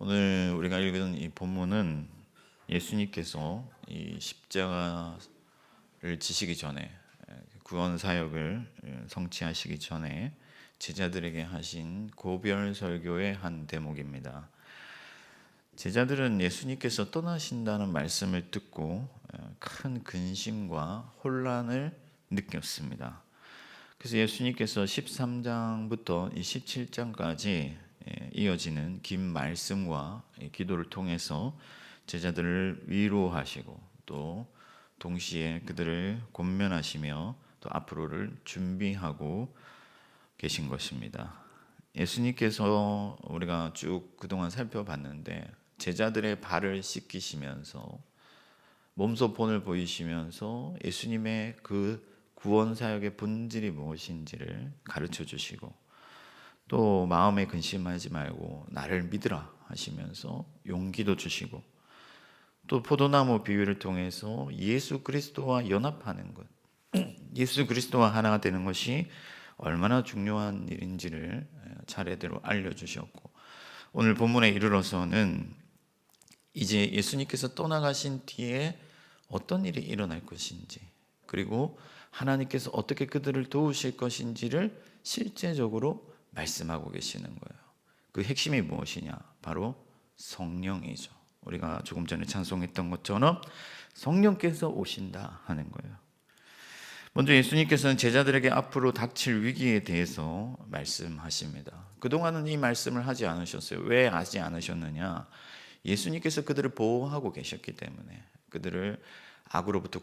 오늘 우리가 읽은 이 본문은 예수님께서 이 십자가를 지시기 전에, 구원 사역을 성취하시기 전에 제자들에게 하신 고별 설교의 한 대목입니다. 제자들은 예수님께서 떠나신다는 말씀을 듣고 큰 근심과 혼란을 느꼈습니다. 그래서 예수님께서 13장부터 17장까지 이어지는 긴 말씀과 기도를 통해서 제자들을 위로하시고 또 동시에 그들을 권면하시며 또 앞으로를 준비하고 계신 것입니다. 예수님께서 우리가 쭉 그동안 살펴봤는데 제자들의 발을 씻기시면서 몸소 본을 보이시면서 예수님의 그 구원 사역의 본질이 무엇인지를 가르쳐 주시고 또 마음에 근심하지 말고 나를 믿으라 하시면서 용기도 주시고 또 포도나무 비유를 통해서 예수 그리스도와 연합하는 것, 예수 그리스도와 하나가 되는 것이 얼마나 중요한 일인지를 차례대로 알려주셨고 오늘 본문에 이르러서는 이제 예수님께서 떠나가신 뒤에 어떤 일이 일어날 것인지 그리고 하나님께서 어떻게 그들을 도우실 것인지를 실제적으로 말씀하고 계시는 거예요. 그 핵심이 무엇이냐? 바로 성령이죠. 우리가 조금 전에 찬송했던 것처럼 성령께서 오신다 하는 거예요. 먼저 예수님께서는 제자들에게 앞으로 닥칠 위기에 대해서 말씀하십니다. 그동안은 이 말씀을 하지 않으셨어요. 왜 하지 않으셨느냐? 예수님께서 그들을 보호하고 계셨기 때문에 그들을 악으로부터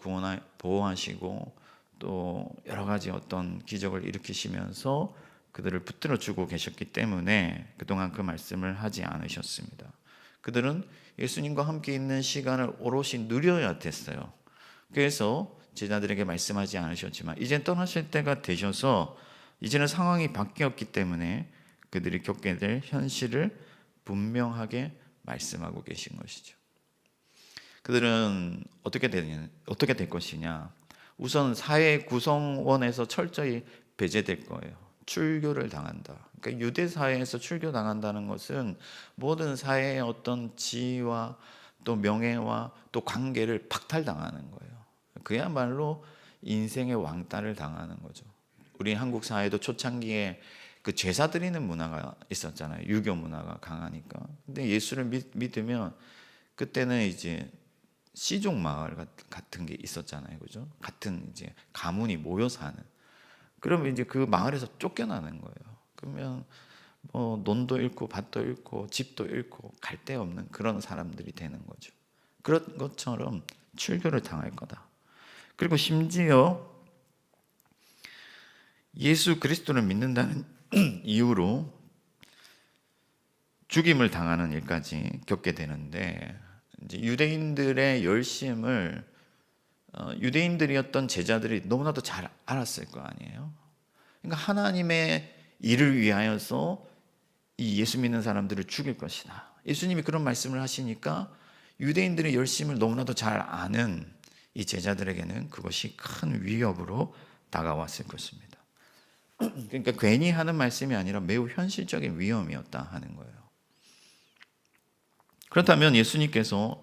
보호하시고 또 여러 가지 어떤 기적을 일으키시면서 그들을 붙들어 주고 계셨기 때문에 그동안 그 말씀을 하지 않으셨습니다. 그들은 예수님과 함께 있는 시간을 오롯이 누려야 됐어요. 그래서 제자들에게 말씀하지 않으셨지만 이제 떠나실 때가 되셔서 이제는 상황이 바뀌었기 때문에 그들이 겪게 될 현실을 분명하게 말씀하고 계신 것이죠. 그들은 어떻게 될 것이냐? 우선 사회 구성원에서 철저히 배제될 거예요. 출교를 당한다. 그러니까 유대 사회에서 출교당한다는 것은 모든 사회의 어떤 지위와 또 명예와 또 관계를 박탈당하는 거예요. 그야말로 인생의 왕따를 당하는 거죠. 우리 한국 사회도 초창기에 그 제사 드리는 문화가 있었잖아요. 유교 문화가 강하니까. 근데 예수를 믿으면 그때는 이제 시종 마을 같은 게 있었잖아요. 그죠? 같은 이제 가문이 모여 사는. 그러면 이제 그 마을에서 쫓겨나는 거예요. 그러면 뭐 논도 잃고 밭도 잃고 집도 잃고 갈 데 없는 그런 사람들이 되는 거죠. 그런 것처럼 출교를 당할 거다. 그리고 심지어 예수 그리스도를 믿는다는 이유로 죽임을 당하는 일까지 겪게 되는데 이제 유대인들의 열심을 유대인들이었던 제자들이 너무나도 잘 알았을 거 아니에요. 그러니까 하나님의 일을 위하여서 이 예수 믿는 사람들을 죽일 것이다. 예수님이 그런 말씀을 하시니까 유대인들의 열심을 너무나도 잘 아는 이 제자들에게는 그것이 큰 위협으로 다가왔을 것입니다. 그러니까 괜히 하는 말씀이 아니라 매우 현실적인 위험이었다 하는 거예요. 그렇다면 예수님께서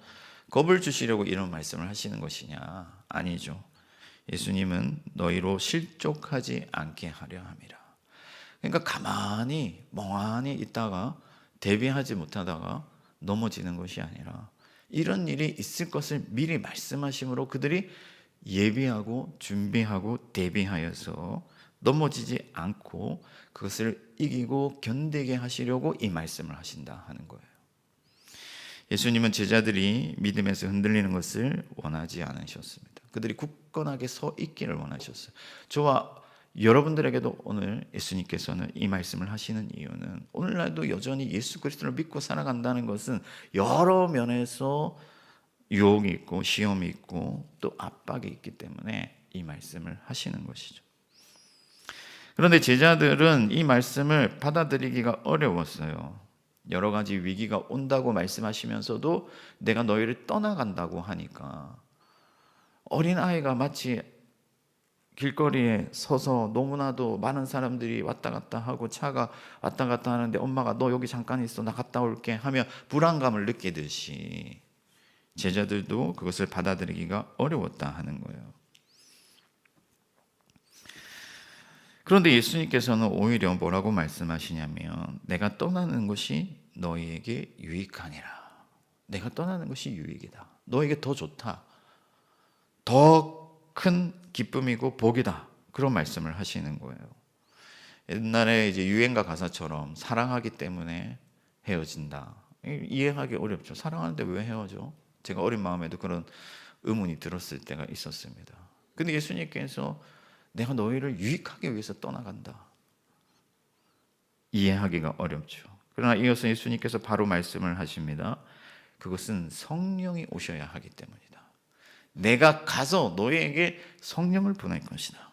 겁을 주시려고 이런 말씀을 하시는 것이냐? 아니죠. 예수님은 너희로 실족하지 않게 하려 함이라. 그러니까 가만히 멍하니 있다가 대비하지 못하다가 넘어지는 것이 아니라 이런 일이 있을 것을 미리 말씀하심으로 그들이 예비하고 준비하고 대비하여서 넘어지지 않고 그것을 이기고 견디게 하시려고 이 말씀을 하신다 하는 거예요. 예수님은 제자들이 믿음에서 흔들리는 것을 원하지 않으셨습니다. 그들이 굳건하게 서 있기를 원하셨어요. 저와 여러분들에게도 오늘 예수님께서는 이 말씀을 하시는 이유는 오늘날도 여전히 예수 그리스도를 믿고 살아간다는 것은 여러 면에서 유혹이 있고 시험이 있고 또 압박이 있기 때문에 이 말씀을 하시는 것이죠. 그런데 제자들은 이 말씀을 받아들이기가 어려웠어요. 여러 가지 위기가 온다고 말씀하시면서도 내가 너희를 떠나간다고 하니까 어린아이가 마치 길거리에 서서 너무나도 많은 사람들이 왔다 갔다 하고 차가 왔다 갔다 하는데 엄마가 너 여기 잠깐 있어 나 갔다 올게 하며 불안감을 느끼듯이 제자들도 그것을 받아들이기가 어려웠다 하는 거예요. 그런데 예수님께서는 오히려 뭐라고 말씀하시냐면 내가 떠나는 것이 너희에게 유익하니라. 내가 떠나는 것이 유익이다. 너에게 더 좋다. 더 큰 기쁨이고 복이다. 그런 말씀을 하시는 거예요. 옛날에 이제 유행가 가사처럼 사랑하기 때문에 헤어진다. 이해하기 어렵죠. 사랑하는데 왜 헤어져? 제가 어린 마음에도 그런 의문이 들었을 때가 있었습니다. 근데 예수님께서 내가 너희를 유익하기 위해서 떠나간다. 이해하기가 어렵죠. 그러나 이어서 예수님께서 바로 말씀을 하십니다. 그것은 성령이 오셔야 하기 때문이다. 내가 가서 너희에게 성령을 보낼 것이다.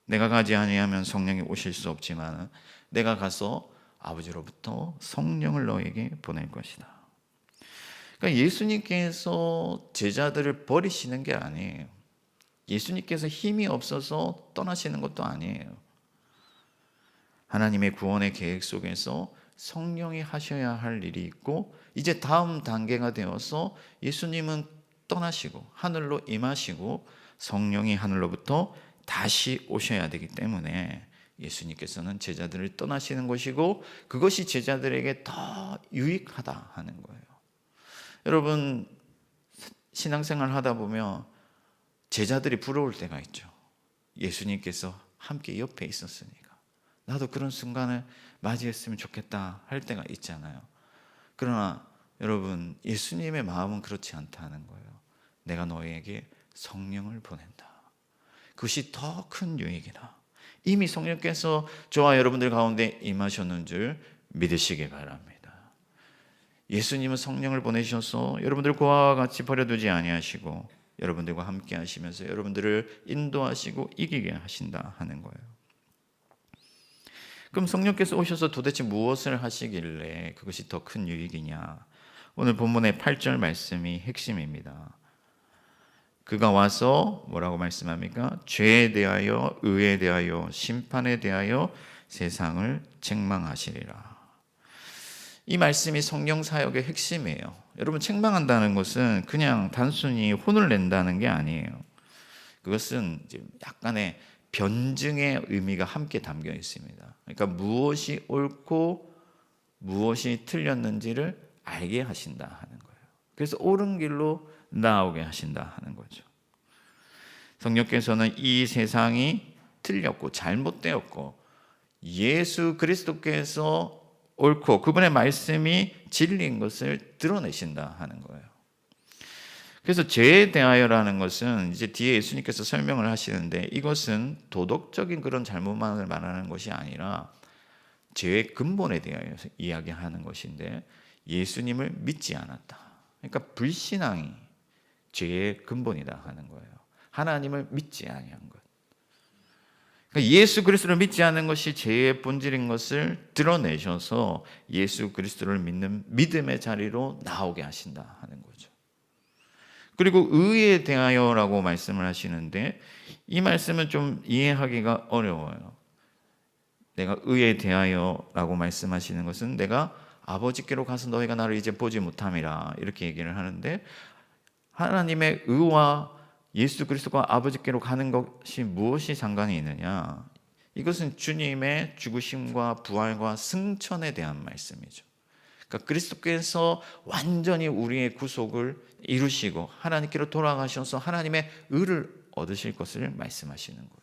내가 가지 아니하면 성령이 오실 수 없지만 내가 가서 아버지로부터 성령을 너희에게 보낼 것이다. 그러니까 예수님께서 제자들을 버리시는 게 아니에요. 예수님께서 힘이 없어서 떠나시는 것도 아니에요. 하나님의 구원의 계획 속에서 성령이 하셔야 할 일이 있고 이제 다음 단계가 되어서 예수님은 떠나시고 하늘로 임하시고 성령이 하늘로부터 다시 오셔야 되기 때문에 예수님께서는 제자들을 떠나시는 것이고 그것이 제자들에게 더 유익하다 하는 거예요. 여러분 신앙생활 하다 보면 제자들이 부러울 때가 있죠. 예수님께서 함께 옆에 있었으니까 나도 그런 순간을 맞이했으면 좋겠다 할 때가 있잖아요. 그러나 여러분 예수님의 마음은 그렇지 않다는 거예요. 내가 너희에게 성령을 보낸다. 그것이 더 큰 유익이다. 이미 성령께서 저와 여러분들 가운데 임하셨는 줄 믿으시기 바랍니다. 예수님은 성령을 보내셔서 여러분들 그와 같이 버려두지 아니하시고 여러분들과 함께 하시면서 여러분들을 인도하시고 이기게 하신다 하는 거예요. 그럼 성령께서 오셔서 도대체 무엇을 하시길래 그것이 더 큰 유익이냐? 오늘 본문의 8절 말씀이 핵심입니다. 그가 와서 뭐라고 말씀합니까? 죄에 대하여, 의에 대하여, 심판에 대하여 세상을 책망하시리라. 이 말씀이 성령 사역의 핵심이에요. 여러분 책망한다는 것은 그냥 단순히 혼을 낸다는 게 아니에요. 그것은 약간의 변증의 의미가 함께 담겨 있습니다. 그러니까 무엇이 옳고 무엇이 틀렸는지를 알게 하신다 하는 거예요. 그래서 옳은 길로 나오게 하신다 하는 거죠. 성령께서는 이 세상이 틀렸고 잘못되었고 예수 그리스도께서 옳고 그분의 말씀이 진리인 것을 드러내신다 하는 거예요. 그래서 죄에 대하여라는 것은 이제 뒤에 예수님께서 설명을 하시는데 이것은 도덕적인 그런 잘못만을 말하는 것이 아니라 죄의 근본에 대하여 이야기하는 것인데 예수님을 믿지 않았다. 그러니까 불신앙이 죄의 근본이다 하는 거예요. 하나님을 믿지 아니한 것. 그러니까 예수 그리스도를 믿지 않는 것이 죄의 본질인 것을 드러내셔서 예수 그리스도를 믿는 믿음의 자리로 나오게 하신다 하는 거죠. 그리고 의에 대하여라고 말씀을 하시는데 이 말씀은 좀 이해하기가 어려워요. 내가 의에 대하여라고 말씀하시는 것은 내가 아버지께로 가서 너희가 나를 이제 보지 못함이라 이렇게 얘기를 하는데 하나님의 의와 예수 그리스도가 아버지께로 가는 것이 무엇이 상관이 있느냐? 이것은 주님의 죽으심과 부활과 승천에 대한 말씀이죠. 그러니까 그리스도께서 완전히 우리의 구속을 이루시고 하나님께로 돌아가셔서 하나님의 의를 얻으실 것을 말씀하시는 거예요.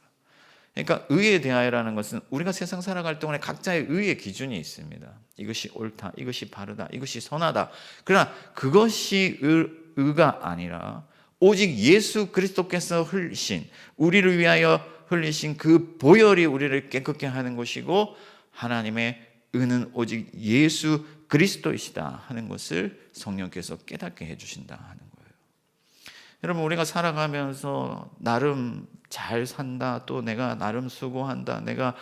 그러니까 의에 대하여라는 것은 우리가 세상 살아갈 동안에 각자의 의의 기준이 있습니다. 이것이 옳다, 이것이 바르다, 이것이 선하다. 그러나 그것이 의가 아니라 오직 예수 그리스도께서 흘리신 우리를 위하여 흘리신 그 보혈이 우리를 깨끗게 하는 것이고 하나님의 의는 오직 예수 그리스도이시다 하는 것을 성령께서 깨닫게 해주신다 하는 거예요. 여러분 우리가 살아가면서 나름 잘 산다, 또 내가 나름 수고한다, 내가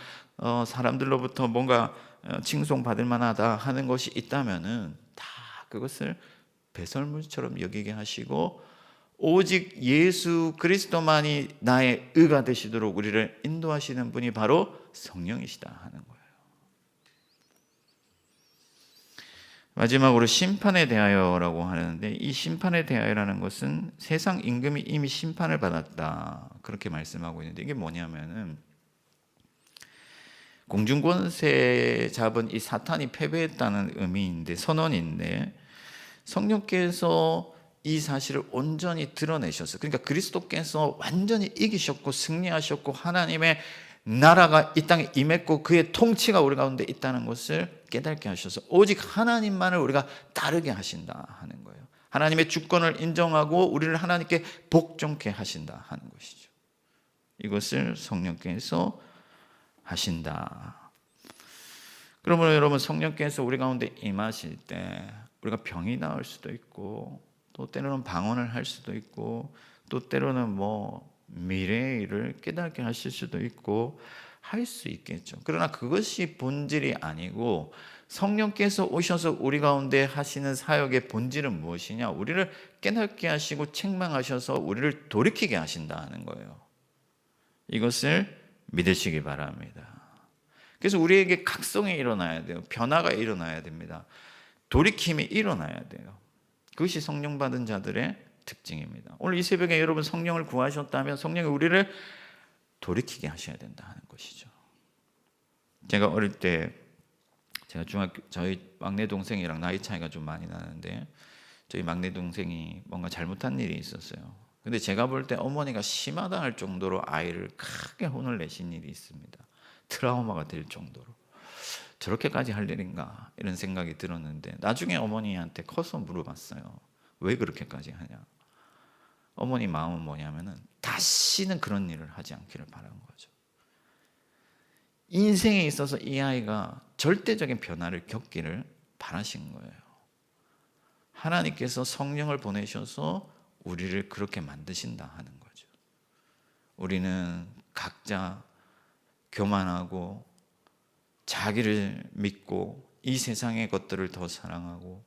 사람들로부터 뭔가 칭송받을 만하다 하는 것이 있다면은 다 그것을 배설물처럼 여기게 하시고 오직 예수 그리스도만이 나의 의가 되시도록 우리를 인도하시는 분이 바로 성령이시다 하는 거예요. 마지막으로 심판에 대하여라고 하는데, 이 심판에 대하여라는 것은 세상 임금이 이미 심판을 받았다 그렇게 말씀하고 있는데, 이게 뭐냐면은 공중권세 잡은 이 사탄이 패배했다는 의미인데, 선언인데, 성령께서 이 사실을 온전히 드러내셨어요. 그러니까 그리스도께서 완전히 이기셨고 승리하셨고 하나님의 나라가 이 땅에 임했고 그의 통치가 우리 가운데 있다는 것을 깨닫게 하셔서 오직 하나님만을 우리가 따르게 하신다 하는 거예요. 하나님의 주권을 인정하고 우리를 하나님께 복종케 하신다 하는 것이죠. 이것을 성령께서 하신다. 그러므로 여러분, 성령께서 우리 가운데 임하실 때 우리가 병이 나을 수도 있고, 또 때로는 방언을 할 수도 있고, 또 때로는 미래의 일을 깨닫게 하실 수도 있고 할 수 있겠죠. 그러나 그것이 본질이 아니고, 성령께서 오셔서 우리 가운데 하시는 사역의 본질은 무엇이냐? 우리를 깨닫게 하시고 책망하셔서 우리를 돌이키게 하신다는 거예요. 이것을 믿으시기 바랍니다. 그래서 우리에게 각성이 일어나야 돼요. 변화가 일어나야 됩니다. 돌이킴이 일어나야 돼요. 그것이 성령 받은 자들의 특징입니다. 오늘 이 새벽에 여러분 성령을 구하셨다면 성령이 우리를 돌이키게 하셔야 된다 하는 것이죠. 제가 어릴 때, 제가 저희 막내 동생이랑 나이 차이가 좀 많이 나는데, 저희 막내 동생이 뭔가 잘못한 일이 있었어요. 근데 제가 볼 때 어머니가 심하다 할 정도로 아이를 크게 혼을 내신 일이 있습니다. 트라우마가 될 정도로. 저렇게까지 할 일인가 이런 생각이 들었는데, 나중에 어머니한테 커서 물어봤어요. 왜 그렇게까지 하냐? 어머니 마음은 뭐냐면은 다시는 그런 일을 하지 않기를 바라는 거죠. 인생에 있어서 이 아이가 절대적인 변화를 겪기를 바라신 거예요. 하나님께서 성령을 보내셔서 우리를 그렇게 만드신다 하는 거죠. 우리는 각자 교만하고 자기를 믿고 이 세상의 것들을 더 사랑하고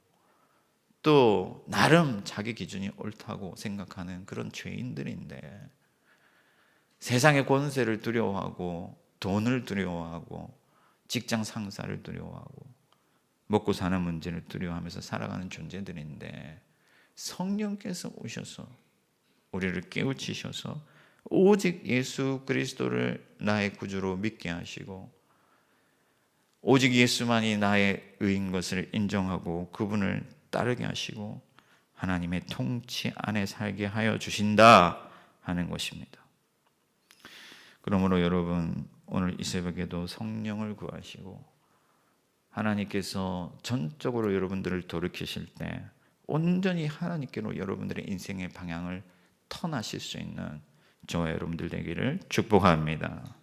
또 나름 자기 기준이 옳다고 생각하는 그런 죄인들인데, 세상의 권세를 두려워하고 돈을 두려워하고 직장 상사를 두려워하고 먹고 사는 문제를 두려워하면서 살아가는 존재들인데, 성령께서 오셔서 우리를 깨우치셔서 오직 예수 그리스도를 나의 구주로 믿게 하시고, 오직 예수만이 나의 의인 것을 인정하고 그분을 따르게 하시고 하나님의 통치 안에 살게 하여 주신다 하는 것입니다. 그러므로 여러분, 오늘 이 새벽에도 성령을 구하시고 하나님께서 전적으로 여러분들을 돌이키실 때 온전히 하나님께로 여러분들의 인생의 방향을 턴하실 수 있는 저와 여러분들 되기를 축복합니다.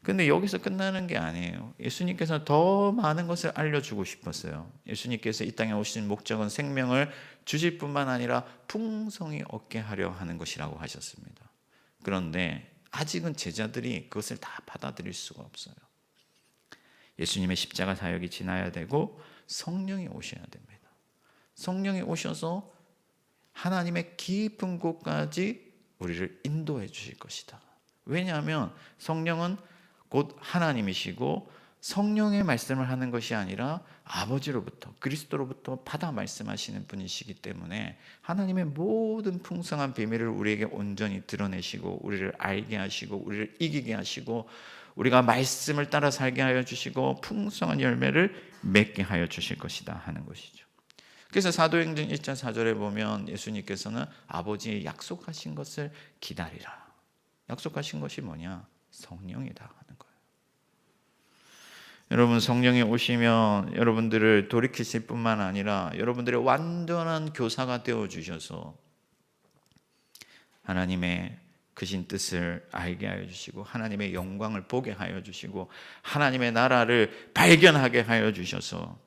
근데 여기서 끝나는 게 아니에요. 예수님께서 더 많은 것을 알려주고 싶었어요. 예수님께서 이 땅에 오신 목적은 생명을 주실 뿐만 아니라 풍성히 얻게 하려 하는 것이라고 하셨습니다. 그런데 아직은 제자들이 그것을 다 받아들일 수가 없어요. 예수님의 십자가 사역이 지나야 되고 성령이 오셔야 됩니다. 성령이 오셔서 하나님의 깊은 곳까지 우리를 인도해 주실 것이다. 왜냐하면 성령은 곧 하나님이시고 성령의 말씀을 하는 것이 아니라 아버지로부터, 그리스도로부터 받아 말씀하시는 분이시기 때문에 하나님의 모든 풍성한 비밀을 우리에게 온전히 드러내시고 우리를 알게 하시고 우리를 이기게 하시고 우리가 말씀을 따라 살게 하여 주시고 풍성한 열매를 맺게 하여 주실 것이다 하는 것이죠. 그래서 사도행전 1장 4절에 보면 예수님께서는 아버지의 약속하신 것을 기다리라. 약속하신 것이 뭐냐? 성령이다 하는 거예요. 여러분, 성령이 오시면 여러분들을 돌이키실 뿐만 아니라 여러분들의 완전한 교사가 되어주셔서 하나님의 크신 뜻을 알게 하여 주시고 하나님의 영광을 보게 하여 주시고 하나님의 나라를 발견하게 하여 주셔서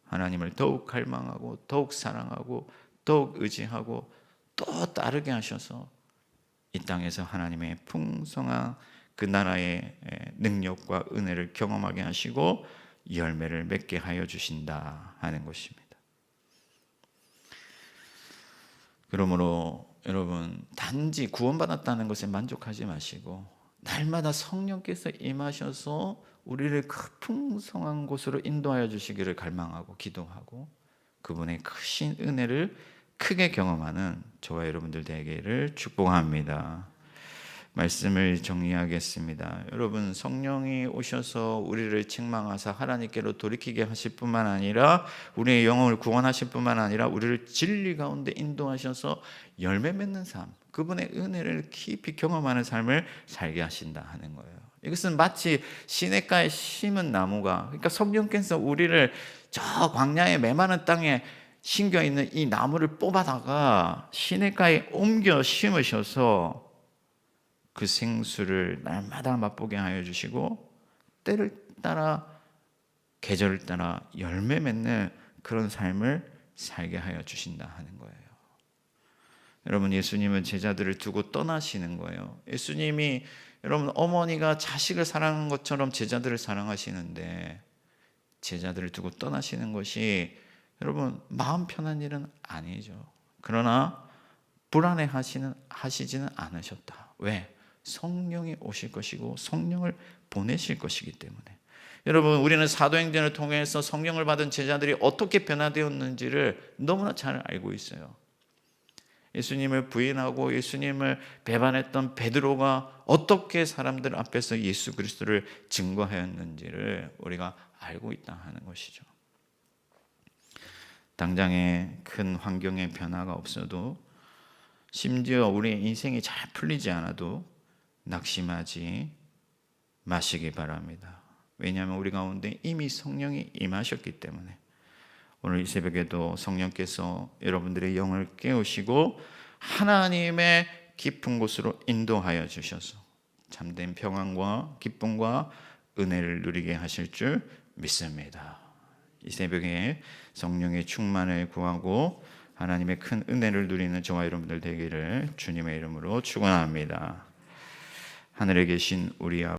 하나님을 더욱 갈망하고 더욱 사랑하고 더욱 의지하고 또 따르게 하셔서 이 땅에서 하나님의 풍성한 그 나라의 능력과 은혜를 경험하게 하시고 열매를 맺게 하여 주신다 하는 것입니다. 그러므로 여러분 단지 구원받았다는 것에 만족하지 마시고 날마다 성령께서 임하셔서 우리를 그 풍성한 곳으로 인도하여 주시기를 갈망하고 기도하고 그분의 크신 은혜를 크게 경험하는 저와 여러분들 되기를 축복합니다. 말씀을 정리하겠습니다. 여러분, 성령이 오셔서 우리를 책망하사 하나님께로 돌이키게 하실 뿐만 아니라 우리의 영혼을 구원하실 뿐만 아니라 우리를 진리 가운데 인도하셔서 열매 맺는 삶, 그분의 은혜를 깊이 경험하는 삶을 살게 하신다 하는 거예요. 이것은 마치 시냇가에 심은 나무가, 그러니까 성령께서 우리를 저 광야의 메마른 땅에 심겨 있는 이 나무를 뽑아다가 시냇가에 옮겨 심으셔서 그 생수를 날마다 맛보게 하여 주시고 때를 따라 계절을 따라 열매 맺는 그런 삶을 살게 하여 주신다 하는 거예요. 여러분, 예수님은 제자들을 두고 떠나시는 거예요. 예수님이 여러분 어머니가 자식을 사랑하는 것처럼 제자들을 사랑하시는데 제자들을 두고 떠나시는 것이 여러분 마음 편한 일은 아니죠. 그러나 불안해 하시지는 않으셨다. 왜? 성령이 오실 것이고 성령을 보내실 것이기 때문에. 여러분, 우리는 사도행전을 통해서 성령을 받은 제자들이 어떻게 변화되었는지를 너무나 잘 알고 있어요. 예수님을 부인하고 예수님을 배반했던 베드로가 어떻게 사람들 앞에서 예수 그리스도를 증거하였는지를 우리가 알고 있다 하는 것이죠. 당장의 큰 환경의 변화가 없어도 심지어 우리의 인생이 잘 풀리지 않아도 낙심하지 마시기 바랍니다. 왜냐하면 우리 가운데 이미 성령이 임하셨기 때문에. 오늘 이 새벽에도 성령께서 여러분들의 영을 깨우시고 하나님의 깊은 곳으로 인도하여 주셔서 참된 평안과 기쁨과 은혜를 누리게 하실 줄 믿습니다. 이 새벽에 성령의 충만을 구하고 하나님의 큰 은혜를 누리는 저와 여러분들 되기를 주님의 이름으로 축원합니다. 하늘에 계신 우리 아버지,